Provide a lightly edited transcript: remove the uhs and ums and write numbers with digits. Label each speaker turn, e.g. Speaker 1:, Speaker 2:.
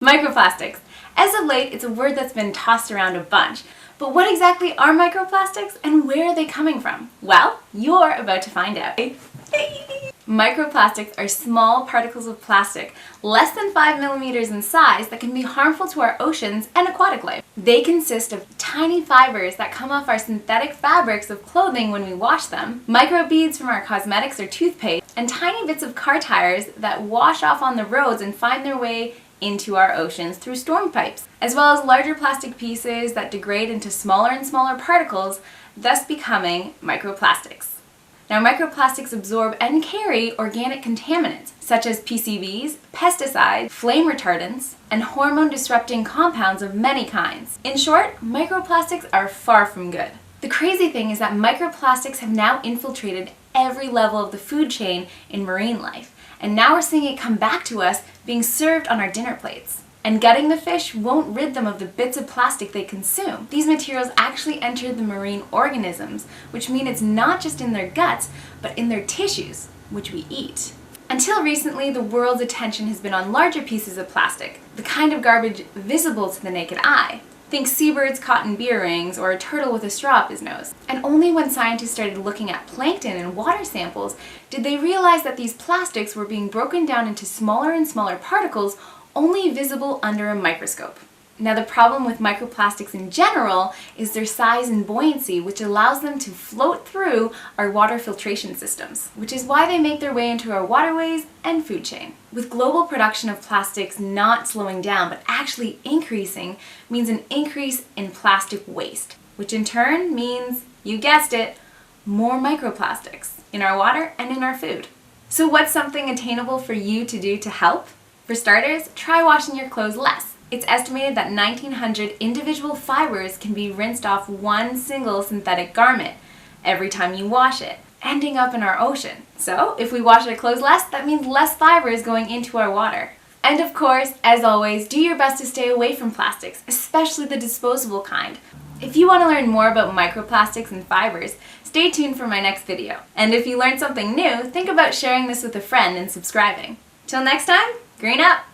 Speaker 1: Microplastics. As of late, it's a word that's been tossed around a bunch. But what exactly are microplastics and where are they coming from? Well, you're about to find out. Microplastics are small particles of plastic, less than 5 millimeters in size, that can be harmful to our oceans and aquatic life. They consist of tiny fibers that come off our synthetic fabrics of clothing when we wash them, microbeads from our cosmetics or toothpaste, and tiny bits of car tires that wash off on the roads and find their way into our oceans through storm pipes, as well as larger plastic pieces that degrade into smaller and smaller particles, thus becoming microplastics. Now, microplastics absorb and carry organic contaminants such as PCBs, pesticides, flame retardants, and hormone-disrupting compounds of many kinds. In short, microplastics are far from good. The crazy thing is that microplastics have now infiltrated every level of the food chain in marine life, and now we're seeing it come back to us being served on our dinner plates. And gutting the fish won't rid them of the bits of plastic they consume. These materials actually enter the marine organisms, which mean it's not just in their guts, but in their tissues, which we eat. Until recently, the world's attention has been on larger pieces of plastic, the kind of garbage visible to the naked eye. Think seabirds caught in beer rings or a turtle with a straw up his nose. And only when scientists started looking at plankton and water samples did they realize that these plastics were being broken down into smaller and smaller particles only visible under a microscope. Now, the problem with microplastics in general is their size and buoyancy, which allows them to float through our water filtration systems, which is why they make their way into our waterways and food chain. With global production of plastics not slowing down but actually increasing, means an increase in plastic waste, which in turn means, you guessed it, more microplastics in our water and in our food. So what's something attainable for you to do to help? For starters, try washing your clothes less. It's estimated that 1,900 individual fibers can be rinsed off one single synthetic garment every time you wash it, ending up in our ocean. So, if we wash our clothes less, that means less fibers going into our water. And of course, as always, do your best to stay away from plastics, especially the disposable kind. If you want to learn more about microplastics and fibers, stay tuned for my next video. And if you learned something new, think about sharing this with a friend and subscribing. Till next time, green up!